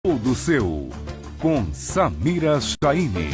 Do seu, com Samira Chaine.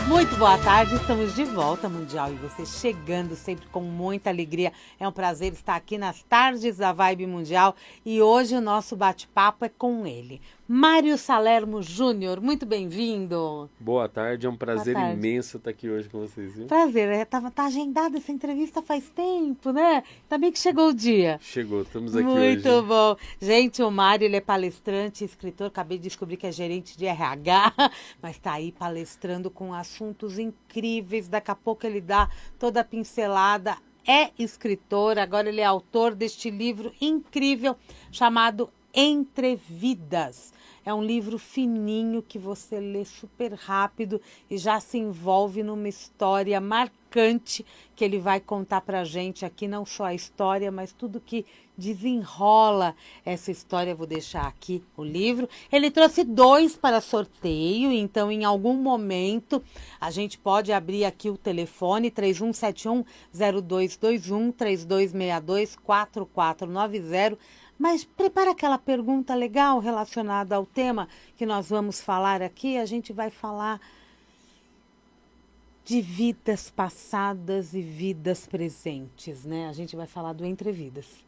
Muito boa tarde, estamos de volta, Mundial, e você chegando sempre com muita alegria. É um prazer estar aqui nas tardes da Vibe Mundial e hoje o nosso bate-papo é com ele, Mário Salermo Júnior. Muito bem-vindo. Boa tarde, é um prazer imenso estar aqui hoje com vocês, viu? Prazer, tá agendada essa entrevista faz tempo, né? Ainda bem que chegou o dia. Chegou, estamos aqui hoje. Muito bom. Gente, o Mário, ele é palestrante, escritor, acabei de descobrir que é gerente de RH, mas tá aí palestrando com assuntos incríveis, daqui a pouco ele dá toda a pincelada, é escritor, agora ele é autor deste livro incrível chamado Entre Vidas. É um livro fininho que você lê super rápido e já se envolve numa história marcante que ele vai contar pra gente aqui, não só a história, mas tudo que desenrola essa história. Eu vou deixar aqui o livro. Ele trouxe 2 para sorteio, então em algum momento a gente pode abrir aqui o telefone 3171-0221, 3262-4490. Mas prepara aquela pergunta legal relacionada ao tema que nós vamos falar aqui. A gente vai falar de vidas passadas e vidas presentes, né? A gente vai falar do Entre Vidas.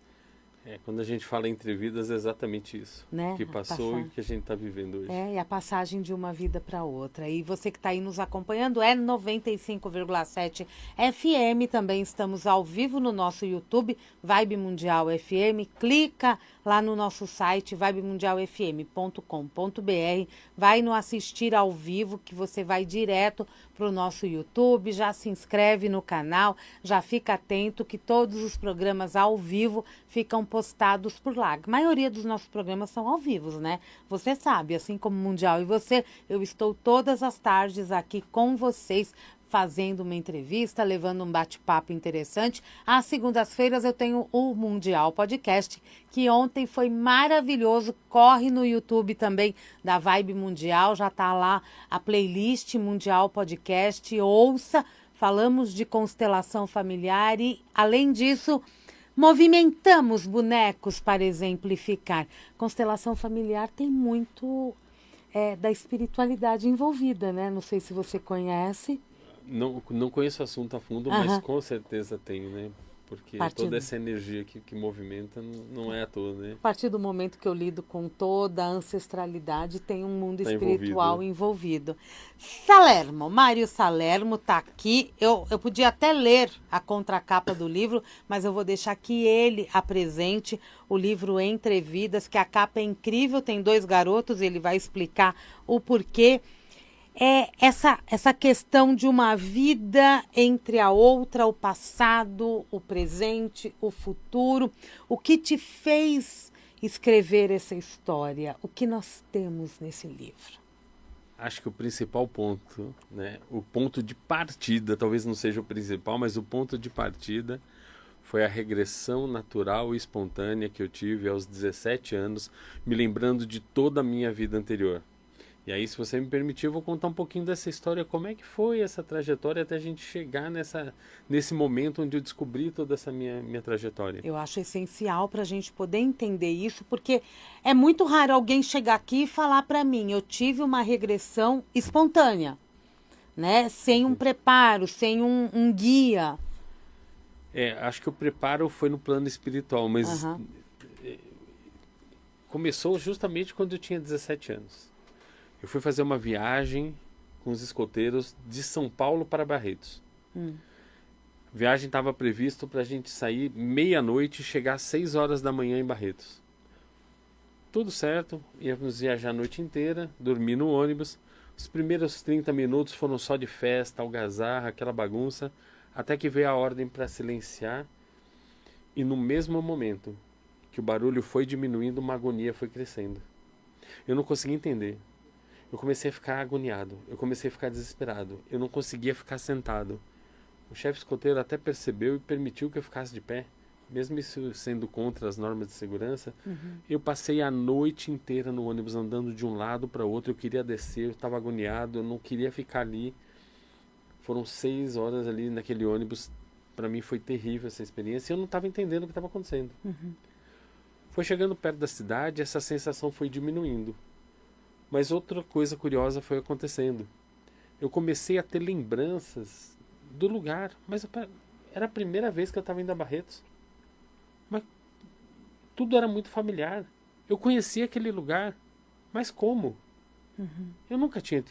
Quando a gente fala entre vidas, é exatamente isso, né? Que passou e que a gente está vivendo hoje. E a passagem de uma vida para outra. E você que está aí nos acompanhando é 95,7 FM. Também estamos ao vivo no nosso YouTube, Vibe Mundial FM. Clica lá no nosso site, vibemundialfm.com.br. Vai no assistir ao vivo, que você vai direto para o nosso YouTube. Já se inscreve no canal, já fica atento que todos os programas ao vivo ficam postados por lá. A maioria dos nossos programas são ao vivo, né? Você sabe, assim como Mundial e você, eu estou todas as tardes aqui com vocês, fazendo uma entrevista, levando um bate-papo interessante. Às segundas-feiras eu tenho o Mundial Podcast, que ontem foi maravilhoso. Corre no YouTube também da Vibe Mundial, já tá lá a playlist Mundial Podcast. Ouça, falamos de constelação familiar e, além disso, movimentamos bonecos para exemplificar. Constelação familiar tem muito da espiritualidade envolvida, né? Não sei se você conhece. Não conheço o assunto a fundo, mas com certeza tem, né? Porque toda essa energia que movimenta não é à toa, né? A partir do momento que eu lido com toda a ancestralidade, tem um mundo espiritual envolvido. Salermo, Mário Salermo está aqui. Eu podia até ler a contracapa do livro, mas eu vou deixar que ele apresente o livro Entre Vidas, que a capa é incrível, tem 2 garotos, ele vai explicar o porquê. Essa questão de uma vida entre a outra, o passado, o presente, o futuro. O que te fez escrever essa história? O que nós temos nesse livro? Acho que o principal ponto, né? O ponto de partida, talvez não seja o principal, mas o ponto de partida foi a regressão natural e espontânea que eu tive aos 17 anos, me lembrando de toda a minha vida anterior. E aí, se você me permitir, eu vou contar um pouquinho dessa história, como é que foi essa trajetória até a gente chegar nesse momento onde eu descobri toda essa minha trajetória. Eu acho essencial para a gente poder entender isso, porque é muito raro alguém chegar aqui e falar para mim, eu tive uma regressão espontânea, né? Sem um preparo, sem um guia. Acho que o preparo foi no plano espiritual, mas começou justamente quando eu tinha 17 anos. Eu fui fazer uma viagem com os escoteiros de São Paulo para Barretos. A viagem estava previsto para a gente sair meia-noite e chegar às 6 horas da manhã em Barretos. Tudo certo, íamos viajar a noite inteira, dormir no ônibus. Os primeiros 30 minutos foram só de festa, algazarra, aquela bagunça, até que veio a ordem para silenciar. E no mesmo momento que o barulho foi diminuindo, uma agonia foi crescendo. Eu não conseguia entender. Eu comecei a ficar agoniado, eu comecei a ficar desesperado, eu não conseguia ficar sentado. O chefe escoteiro até percebeu e permitiu que eu ficasse de pé, mesmo isso sendo contra as normas de segurança. Eu passei a noite inteira no ônibus andando de um lado para o outro, eu queria descer, eu estava agoniado, eu não queria ficar ali. Foram 6 horas ali naquele ônibus, para mim foi terrível essa experiência, e eu não estava entendendo o que estava acontecendo. Foi chegando perto da cidade, essa sensação foi diminuindo. Mas outra coisa curiosa foi acontecendo. Eu comecei a ter lembranças do lugar, mas era a primeira vez que eu estava indo a Barretos. Mas tudo era muito familiar. Eu conhecia aquele lugar, mas como? Eu nunca tinha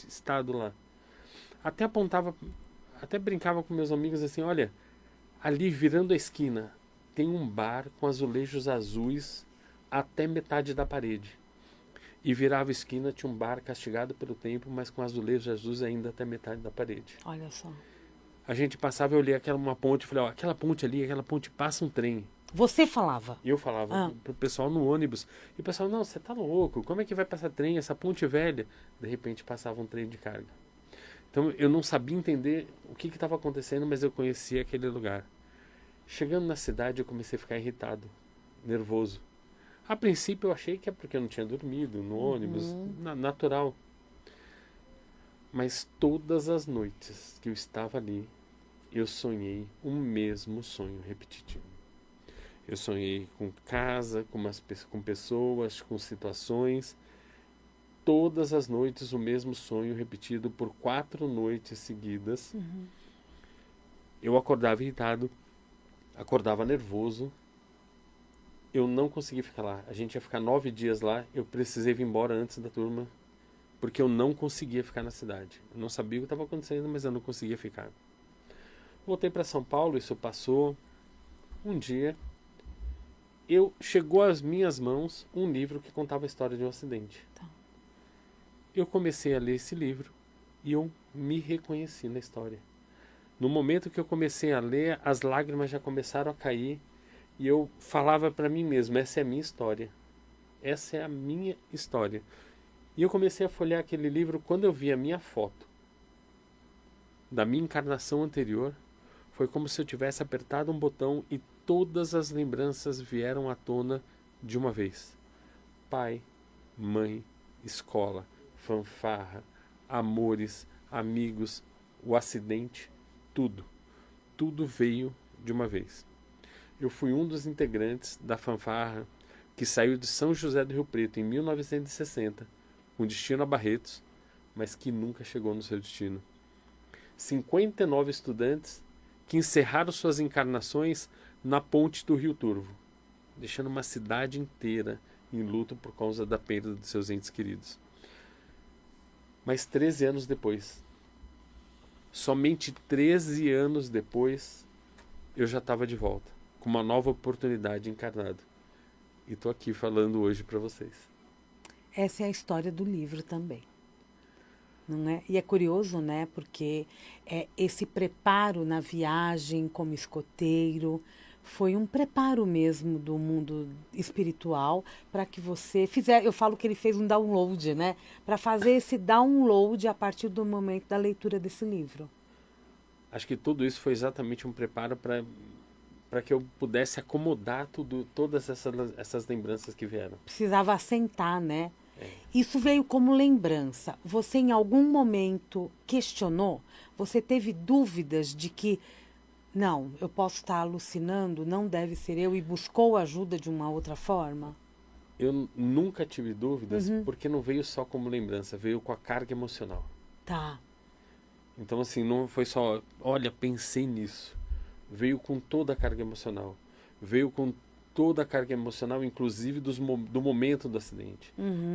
estado lá. Até brincava com meus amigos assim, olha, ali virando a esquina, tem um bar com azulejos azuis até metade da parede. E virava a esquina, tinha um bar castigado pelo tempo, mas com azulejos azuis ainda até metade da parede. Olha só. A gente passava, eu olhei uma ponte, falei, ó, aquela ponte ali, aquela ponte passa um trem. Você falava? E eu falava pro pessoal no ônibus. E o pessoal, não, você tá louco, como é que vai passar trem, essa ponte velha? De repente passava um trem de carga. Então eu não sabia entender o que estava acontecendo, mas eu conhecia aquele lugar. Chegando na cidade eu comecei a ficar irritado, nervoso. A princípio eu achei que é porque eu não tinha dormido no ônibus, natural. Mas todas as noites que eu estava ali, eu sonhei o mesmo sonho repetitivo. Eu sonhei com casa, com pessoas, com situações. Todas as noites o mesmo sonho repetido por 4 noites seguidas. Eu acordava irritado, acordava nervoso. Eu não conseguia ficar lá. A gente ia ficar 9 dias lá. Eu precisei vir embora antes da turma, porque eu não conseguia ficar na cidade. Eu não sabia o que estava acontecendo, mas eu não conseguia ficar. Voltei para São Paulo, isso passou. Um dia, chegou às minhas mãos um livro que contava a história de um acidente. Tá. Eu comecei a ler esse livro e eu me reconheci na história. No momento que eu comecei a ler, as lágrimas já começaram a cair e eu falava para mim mesmo, essa é a minha história. Essa é a minha história. E eu comecei a folhear aquele livro quando eu vi a minha foto da minha encarnação anterior. Foi como se eu tivesse apertado um botão e todas as lembranças vieram à tona de uma vez. Pai, mãe, escola, fanfarra, amores, amigos, o acidente, tudo. Tudo veio de uma vez. Eu fui um dos integrantes da fanfarra que saiu de São José do Rio Preto em 1960, com destino a Barretos, mas que nunca chegou no seu destino. 59 estudantes que encerraram suas encarnações na ponte do Rio Turvo, deixando uma cidade inteira em luto por causa da perda de seus entes queridos. Mas 13 anos depois, somente 13 anos depois, eu já estava de volta, com uma nova oportunidade encarnado. E estou aqui falando hoje para vocês. Essa é a história do livro também. Não é? E é curioso, né? Porque esse preparo na viagem como escoteiro foi um preparo mesmo do mundo espiritual para que você fizesse. Eu falo que ele fez um download, né? Para fazer esse download a partir do momento da leitura desse livro. Acho que tudo isso foi exatamente um preparo para que eu pudesse acomodar todas essas lembranças que vieram. Precisava assentar, né? Isso veio como lembrança. Você em algum momento questionou? Você teve dúvidas de que, não, eu posso estar alucinando, não deve ser eu, e buscou ajuda de uma outra forma? Eu nunca tive dúvidas, porque não veio só como lembrança, veio com a carga emocional. Tá. Então, assim, não foi só, olha, pensei nisso. Veio com toda a carga emocional. Veio com toda a carga emocional, inclusive do momento do acidente.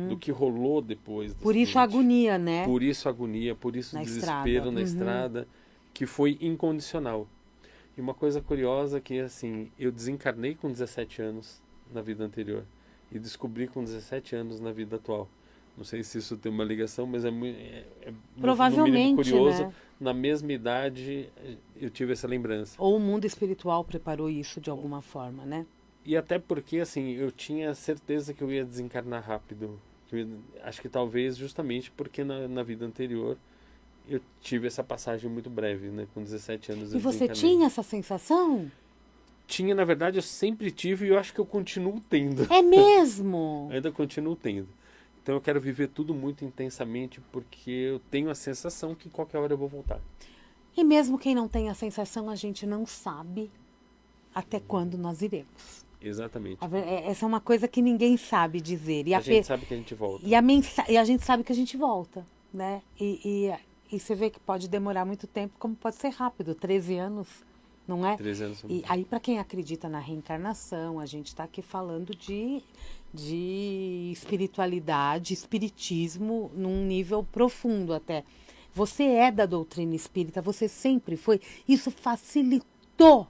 Do que rolou depois do Por acidente. isso a agonia, né? Por isso a agonia, por isso o desespero na estrada, que foi incondicional. E uma coisa curiosa que, assim, eu desencarnei com 17 anos na vida anterior e descobri com 17 anos na vida atual. Não sei se isso tem uma ligação, mas é provavelmente, no mínimo curioso. né? Na mesma idade, eu tive essa lembrança. Ou o mundo espiritual preparou isso de alguma forma, né? E até porque, assim, eu tinha certeza que eu ia desencarnar rápido. Acho que talvez justamente porque na vida anterior eu tive essa passagem muito breve, né? Com 17 anos eu E você desencarnei. tinha essa sensação? Tinha, na verdade, eu sempre tive e eu acho que eu continuo tendo. É mesmo? Ainda continuo tendo. Então eu quero viver tudo muito intensamente porque eu tenho a sensação que qualquer hora eu vou voltar. E mesmo quem não tem a sensação, a gente não sabe até quando nós iremos. Exatamente. Essa é uma coisa que ninguém sabe dizer. E A gente sabe que a gente volta. e a gente sabe que a gente volta, né? E você vê que pode demorar muito tempo, como pode ser rápido, 13 anos, não é? 13 anos. E aí, para quem acredita na reencarnação, a gente está aqui falando de espiritualidade, espiritismo num nível profundo até. Você é da doutrina espírita, você sempre foi. Isso facilitou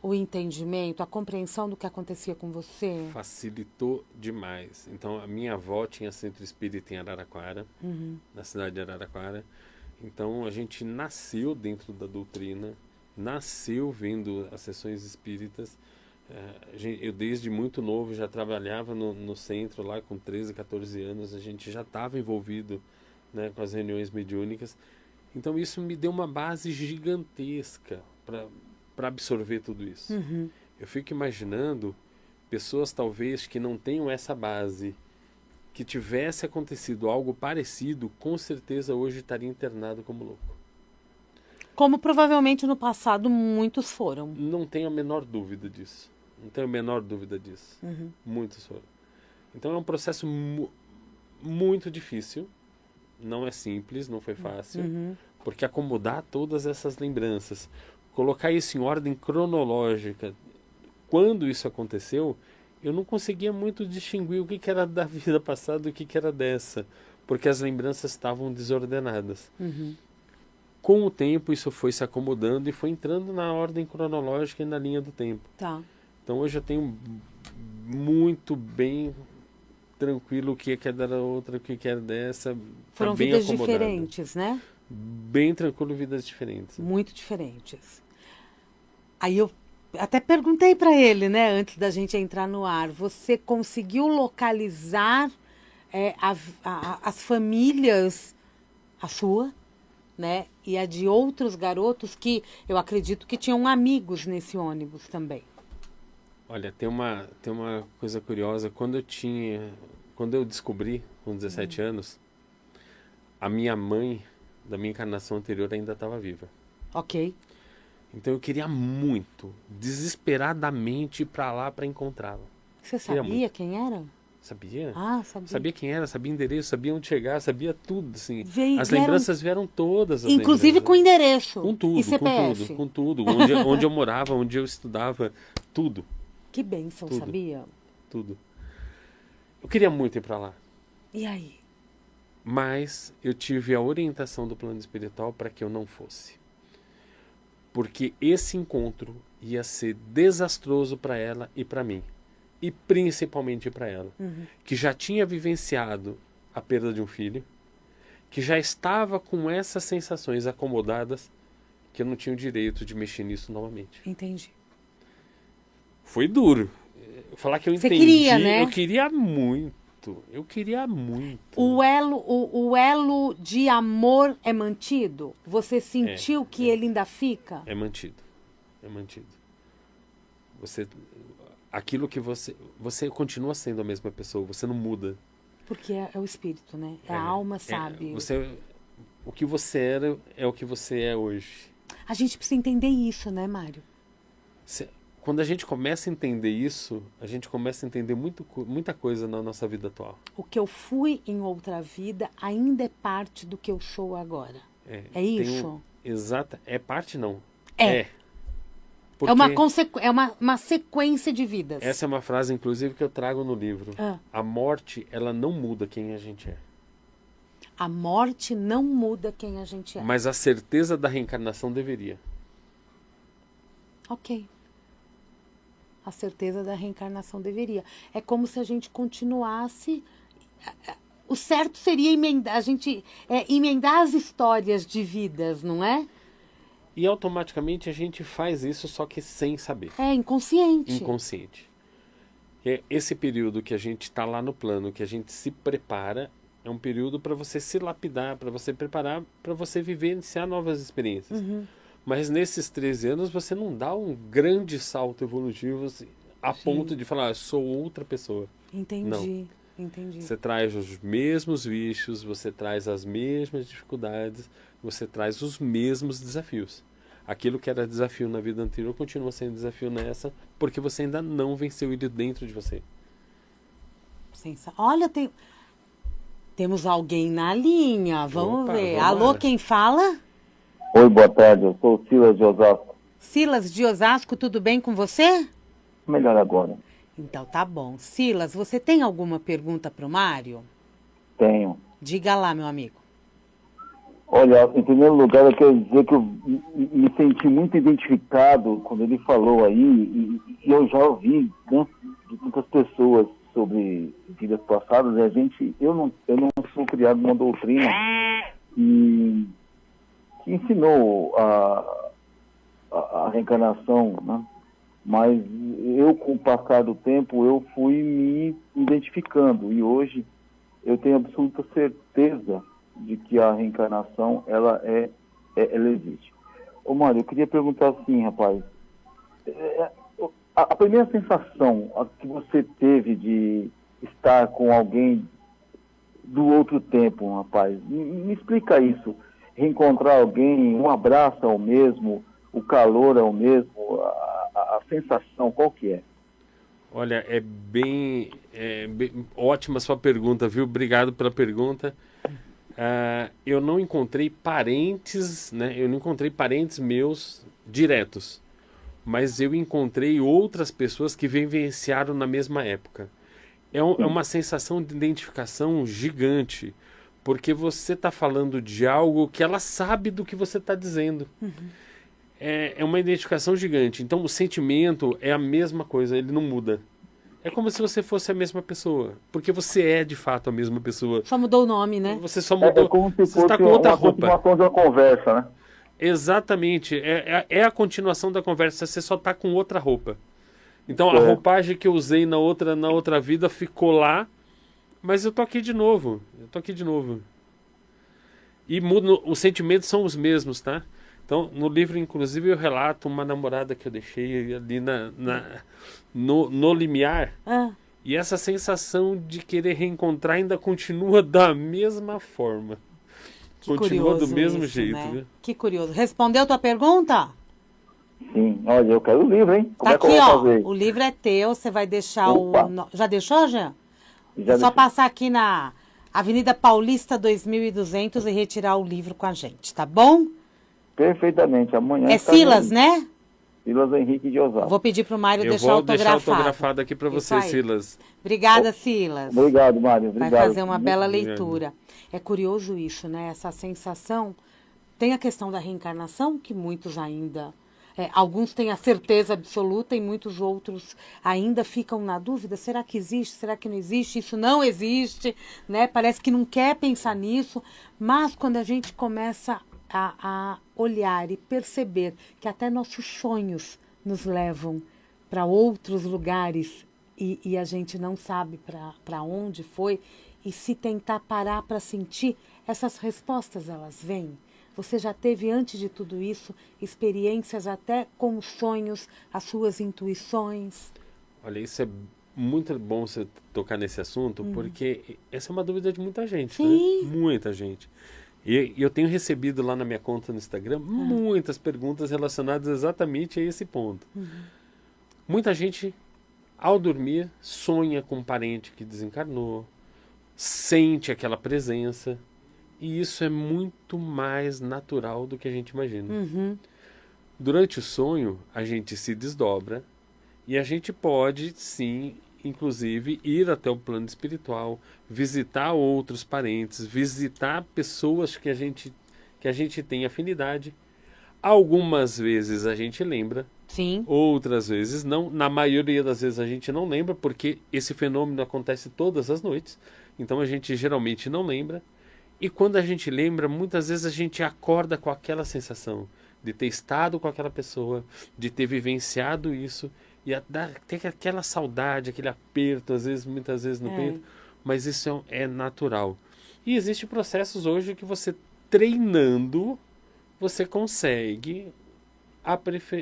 o entendimento, a compreensão do que acontecia com você? Facilitou demais. Então, a minha avó tinha centro espírita em Araraquara, na cidade de Araraquara. Então, a gente nasceu dentro da doutrina, nasceu vendo as sessões espíritas. Eu, desde muito novo, já trabalhava no centro lá com 13, 14 anos. A gente já estava envolvido, né, com as reuniões mediúnicas. Então, isso me deu uma base gigantesca para absorver tudo isso. Eu fico imaginando pessoas talvez que não tenham essa base, que tivesse acontecido algo parecido, com certeza hoje estaria internado como louco. Como provavelmente no passado muitos foram. Não tenho a menor dúvida disso. Não tenho a menor dúvida disso. Muitos foram. Então é um processo muito difícil. Não é simples, não foi fácil. Porque acomodar todas essas lembranças, colocar isso em ordem cronológica, quando isso aconteceu, eu não conseguia muito distinguir o que era da vida passada e o que era dessa, porque as lembranças estavam desordenadas. Com o tempo, isso foi se acomodando e foi entrando na ordem cronológica e na linha do tempo. Tá. Então, hoje eu tenho muito bem tranquilo o que é da outra, o que é dessa. Foram bem vidas acomodado. diferentes, né? Bem tranquilo, vidas diferentes. Muito diferentes. Aí eu até perguntei para ele, né, antes da gente entrar no ar, você conseguiu localizar as famílias, a sua, né, e a de outros garotos que eu acredito que tinham amigos nesse ônibus também? Olha, tem uma coisa curiosa. Quando eu descobri, com 17 anos, a minha mãe, da minha encarnação anterior, ainda estava viva. Ok. Então eu queria muito, desesperadamente, ir para lá para encontrá-la. Você Queria sabia muito. quem era? Sabia? Ah, sabia. Sabia quem era, sabia endereço, sabia onde chegar, sabia tudo, assim. As Vieram- lembranças vieram todas. As Inclusive com lembranças. endereço Com tudo, e CPF. com tudo. Onde eu morava, onde eu estudava, tudo, Que bênção, Tudo. sabia? tudo. Eu queria muito ir para lá. E aí? Mas eu tive a orientação do plano espiritual para que eu não fosse. Porque esse encontro ia ser desastroso para ela e para mim. E principalmente para ela, que já tinha vivenciado a perda de um filho, que já estava com essas sensações acomodadas, que eu não tinha o direito de mexer nisso novamente. Entendi. Foi duro. Falar que eu Você entendi, queria, né? eu queria muito. Eu queria muito. O elo de amor é mantido? Você sentiu que ele ainda fica? É mantido. É mantido. Aquilo que você continua sendo a mesma pessoa, você não muda. Porque é o espírito, né? A alma sabe. O que você era é o que você é hoje. A gente precisa entender isso, né, Mário? Quando a gente começa a entender isso, a gente começa a entender muita coisa na nossa vida atual. O que eu fui em outra vida ainda é parte do que eu sou agora. É isso? Exata. É parte, não. É. Porque É uma sequência de vidas. essa é uma frase, inclusive, que eu trago no livro. Ah. A morte, ela não muda quem a gente é. A morte não muda quem a gente é. Mas a certeza da reencarnação deveria. Ok. A certeza da reencarnação deveria. É como se a gente continuasse. O certo seria emendar as histórias de vidas, não é? E automaticamente a gente faz isso, só que sem saber. É inconsciente. Inconsciente. Esse período que a gente está lá no plano, que a gente se prepara, é um período para você se lapidar, para você preparar, para você vivenciar novas experiências. Mas nesses 13 anos você não dá um grande salto evolutivo assim, a ponto de falar, sou outra pessoa. Entendi. Não. Entendi. Você traz os mesmos vícios, você traz as mesmas dificuldades, você traz os mesmos desafios. aquilo que era desafio na vida anterior continua sendo desafio nessa, porque você ainda não venceu ele dentro de você. Olha, temos alguém na linha. Vamos Opa, ver. vamos Alô, lá. quem fala? Oi, boa tarde. Eu sou o Silas de Osasco. Silas de Osasco, tudo bem com você? Melhor agora. Então tá bom. Silas, você tem alguma pergunta para o Mário? Tenho. Diga lá, meu amigo. Olha, em primeiro lugar, eu quero dizer que eu me senti muito identificado quando ele falou aí, e eu já ouvi, né, de muitas pessoas sobre vidas passadas. Eu não sou criado numa doutrina que ensinou a reencarnação, né? Mas eu, com o passar do tempo, eu fui me identificando, e hoje eu tenho absoluta certeza de que a reencarnação, ela existe. Ô Mário, eu queria perguntar assim, rapaz, a primeira sensação que você teve de estar com alguém do outro tempo, rapaz, me explica isso. Reencontrar alguém, um abraço é o mesmo, o calor é o mesmo, a sensação, qual que é? Olha, é bem ótima a sua pergunta, viu? Obrigado pela pergunta. Eu não encontrei parentes, né? Eu não encontrei parentes meus diretos, mas eu encontrei outras pessoas que vivenciaram na mesma época. É uma sensação de identificação gigante, porque você está falando de algo que ela sabe do que você está dizendo. Uhum. É uma identificação gigante. Então, o sentimento é a mesma coisa, ele não muda. É como se você fosse a mesma pessoa, porque você é, de fato, a mesma pessoa. Só mudou o nome, né? Você só mudou. É como se você está fosse com outra uma roupa. continuação de uma conversa, né? Exatamente. É a continuação da conversa, você só está com outra roupa. Então, É. a roupagem que eu usei na outra vida ficou lá, mas eu tô aqui de novo. E os sentimentos são os mesmos, tá? Então, no livro, inclusive, eu relato uma namorada que eu deixei ali no limiar. E essa sensação de querer reencontrar ainda continua da mesma forma. Continua do mesmo jeito. Né? Né? Que curioso. Respondeu tua pergunta? Sim. Olha, eu quero o livro, hein? Como Tá é que eu aqui, vou ó. fazer? O livro é teu, você vai deixar Opa. Já deixou, Jean? Já É só deixei. passar aqui na Avenida Paulista 2200 e retirar o livro com a gente, tá bom? Perfeitamente. Amanhã. É Silas, né? Silas Henrique de Osasco. Vou pedir pro Mário Eu deixar vou deixar autografado. autografado aqui para Isso você, aí. Silas. Obrigada, Silas. Obrigado, Mário. Obrigado. Vai fazer uma bela obrigado. leitura. É curioso isso, né? Essa sensação. Tem a questão da reencarnação, que muitos ainda... alguns têm a certeza absoluta e muitos outros ainda ficam na dúvida. Será que existe? Será que não existe? Isso não existe, né? Parece que não quer pensar nisso. Mas quando a gente começa a olhar e perceber que até nossos sonhos nos levam para outros lugares e a gente não sabe para onde foi, e se tentar parar para sentir, essas respostas elas vêm. Você já teve, antes de tudo isso, experiências até com os sonhos, as suas intuições? Olha, isso é muito bom você tocar nesse assunto, porque essa é uma dúvida de muita gente, Sim. né? Muita gente. E eu tenho recebido lá na minha conta no Instagram muitas perguntas relacionadas exatamente a esse ponto. Muita gente, ao dormir, sonha com um parente que desencarnou, sente aquela presença, e isso é muito mais natural do que a gente imagina. Durante o sonho, a gente se desdobra e a gente pode, sim, inclusive, ir até o plano espiritual, visitar outros parentes, visitar pessoas que a gente tem afinidade. Algumas vezes a gente lembra, Sim. outras vezes não. Na maioria das vezes a gente não lembra, porque esse fenômeno acontece todas as noites, então a gente geralmente não lembra. E quando a gente lembra, muitas vezes a gente acorda com aquela sensação de ter estado com aquela pessoa, de ter vivenciado isso, e ter aquela saudade, aquele aperto, muitas vezes no peito, mas isso é natural. E existem processos hoje que você, treinando, você consegue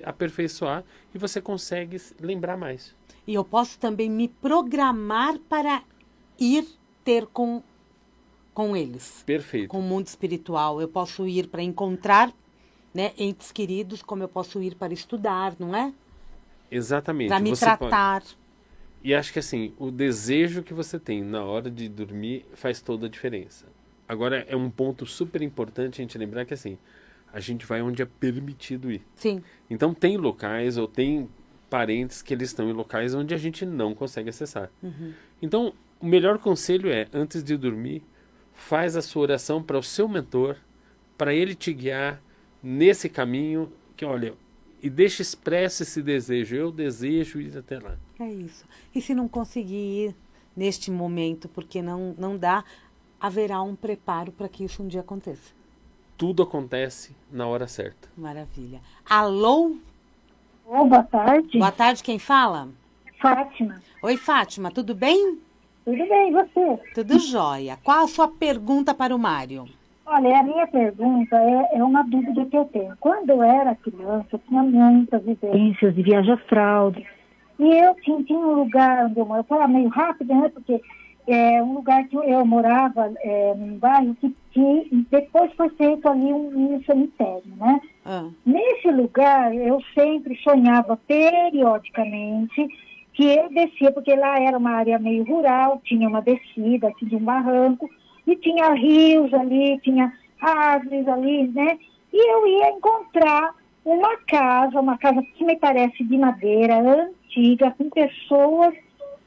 aperfeiçoar e você consegue lembrar mais. E eu posso também me programar para ir ter com eles. Perfeito. Com o mundo espiritual. Eu posso ir para encontrar né, entes queridos, como eu posso ir para estudar, não é? Exatamente. Para me Você tratar. E acho que assim, o desejo que você tem na hora de dormir faz toda a diferença. Agora, é um ponto super importante a gente lembrar que assim, a gente vai onde é permitido ir. Sim. Então tem locais ou tem parentes que eles estão em locais onde a gente não consegue acessar. Então, o melhor conselho é, antes de dormir, faz a sua oração para o seu mentor, para ele te guiar nesse caminho que, olha, e deixa expresso esse desejo. Eu desejo ir até lá. É isso. E se não conseguir ir neste momento, porque não dá, haverá um preparo para que isso um dia aconteça. Tudo acontece na hora certa. Maravilha. Alô? Boa tarde. Boa tarde, quem fala? Fátima. Oi, Fátima, tudo bem? Tudo bem, e você? Tudo jóia. Qual a sua pergunta para o Mário? Olha, a minha pergunta é uma dúvida que eu tenho. Quando eu era criança, eu tinha muitas vivências de viagem astral. E eu tinha um lugar onde eu morava, eu falava meio rápido, né? Porque é um lugar que eu morava num bairro que depois foi feito ali um cemitério, né? Nesse lugar, eu sempre sonhava periodicamente que eu descia, porque lá era uma área meio rural, tinha uma descida assim, de um barranco, e tinha rios ali, tinha árvores ali, né? E eu ia encontrar uma casa que me parece de madeira, antiga, com pessoas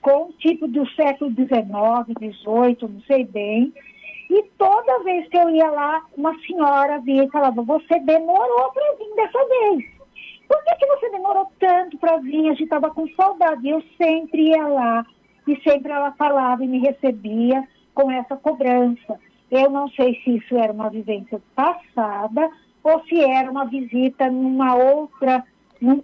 com tipo do século XIX, XVIII, não sei bem. E toda vez que eu ia lá, uma senhora via e falava, você demorou para vir dessa vez. Por que você demorou tanto para vir? A gente estava com saudade. Eu sempre ia lá e sempre ela falava e me recebia com essa cobrança. Eu não sei se isso era uma vivência passada ou se era uma visita num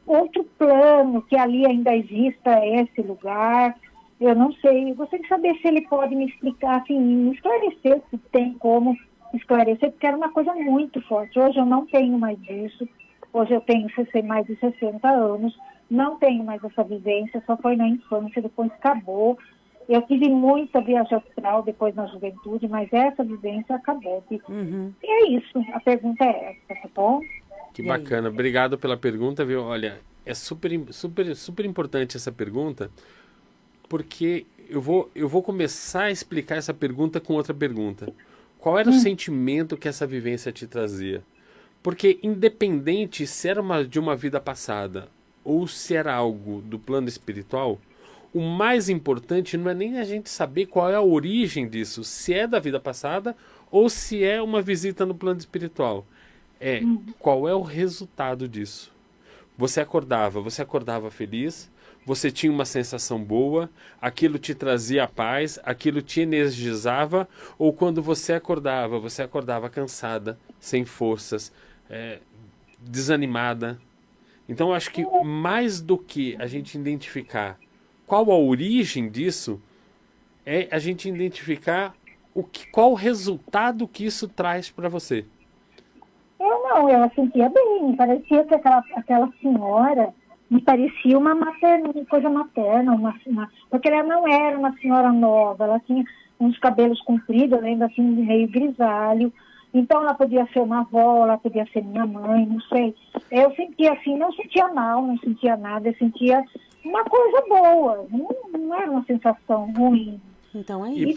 outro plano, que ali ainda exista esse lugar. Eu não sei. Eu gostaria de saber se ele pode me explicar, assim, me esclarecer, se tem como esclarecer, porque era uma coisa muito forte. Hoje eu não tenho mais isso. Hoje eu tenho mais de 60 anos, não tenho mais essa vivência, só foi na infância, depois acabou. Eu tive muita viagem astral depois na juventude, mas essa vivência acabou. E é isso, a pergunta é essa, tá bom? Que bacana, obrigado pela pergunta, viu? Olha, é super importante essa pergunta, porque eu vou começar a explicar essa pergunta com outra pergunta. Qual era o sentimento que essa vivência te trazia? Porque independente se era de uma vida passada ou se era algo do plano espiritual, o mais importante não é nem a gente saber qual é a origem disso, se é da vida passada ou se é uma visita no plano espiritual. Qual é o resultado disso? Você acordava feliz, você tinha uma sensação boa, aquilo te trazia paz, aquilo te energizava, ou quando você acordava cansada, sem forças, desanimada. Então, eu acho que mais do que a gente identificar qual a origem disso, é a gente identificar qual o resultado que isso traz para você. Eu sentia bem, me parecia que aquela senhora me parecia uma coisa materna, porque ela não era uma senhora nova, ela tinha uns cabelos compridos, eu lembro assim, meio grisalho. Então ela podia ser uma avó, ela podia ser minha mãe, não sei. Eu sentia assim, não sentia mal, não sentia nada, eu sentia uma coisa boa, não era uma sensação ruim. Então é E isso.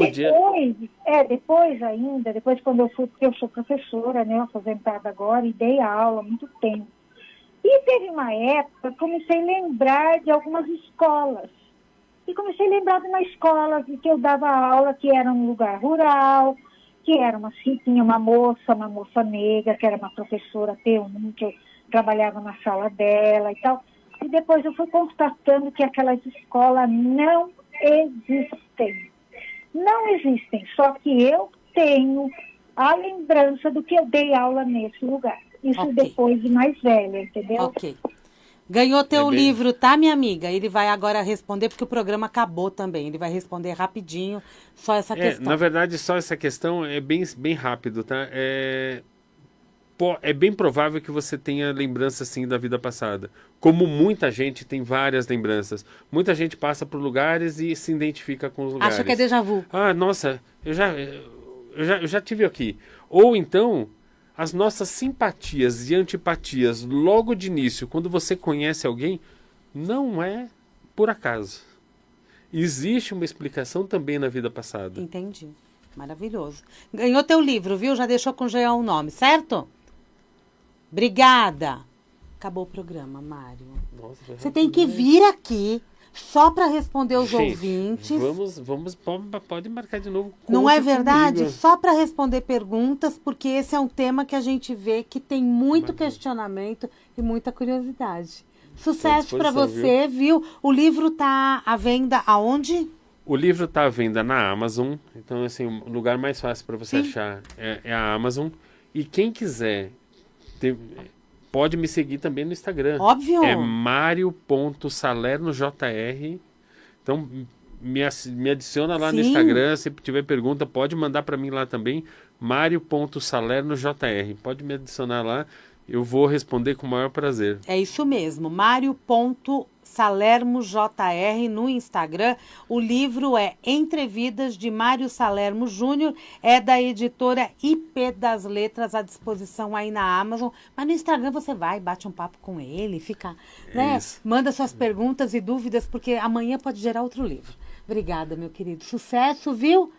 depois quando eu sou professora, né, aposentada agora, e dei aula há muito tempo. E teve uma época que comecei a lembrar de algumas escolas. E comecei a lembrar de uma escola que eu dava aula, que era um lugar rural, que tinha uma moça negra, que era uma professora T1, que eu trabalhava na sala dela e tal. E depois eu fui constatando que aquelas escolas não existem. Não existem, só que eu tenho a lembrança do que eu dei aula nesse lugar. Isso depois de mais velha, entendeu? Ok. Ganhou teu livro, tá, minha amiga? Ele vai agora responder, porque o programa acabou também. Ele vai responder rapidinho, só essa questão. Na verdade, só essa questão é bem rápido, tá? É bem provável que você tenha lembrança, sim, da vida passada. Como muita gente tem várias lembranças. Muita gente passa por lugares e se identifica com os lugares. Acha que é déjà vu. Ah, nossa, eu já tive aqui. Ou então, as nossas simpatias e antipatias logo de início, quando você conhece alguém, não é por acaso. Existe uma explicação também na vida passada. Entendi. Maravilhoso. Ganhou teu livro, viu? Já deixou com o nome, certo? Obrigada. Acabou o programa, Mário. Nossa, Você tem que vir aqui só para responder os Gente, ouvintes. pode marcar de novo. Não Conte é verdade? comigo. Só para responder perguntas, porque esse é um tema que a gente vê que tem muito questionamento e muita curiosidade. Sucesso para disposição, você, viu? O livro tá à venda aonde? O livro está à venda na Amazon, então assim, o lugar mais fácil para você Sim. achar é a Amazon. E quem quiser, pode me seguir também no Instagram. Óbvio. É mario.salernojr. Então me adiciona lá no Sim. Instagram, se tiver pergunta, pode mandar para mim lá também, mario.salernojr. Pode me adicionar lá, eu vou responder com o maior prazer. É isso mesmo, Mário.SalermoJR no Instagram. O livro é Entrevidas de Mário Salermo Júnior, é da editora IP das Letras, à disposição aí na Amazon. Mas no Instagram você vai, bate um papo com ele, fica, né? Isso. Manda suas perguntas e dúvidas, porque amanhã pode gerar outro livro. Obrigada, meu querido. Sucesso, viu?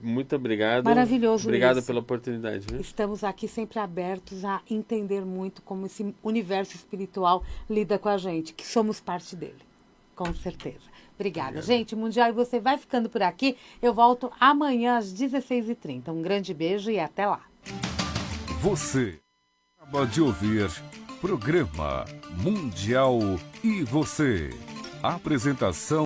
Muito obrigado. Maravilhoso Obrigado isso. pela oportunidade. Viu? Estamos aqui sempre abertos a entender muito como esse universo espiritual lida com a gente, que somos parte dele, com certeza. Obrigada, gente. Mundial, e você vai ficando por aqui. Eu volto amanhã às 16h30. Um grande beijo e até lá. Você acaba de ouvir programa Mundial e Você. Apresentação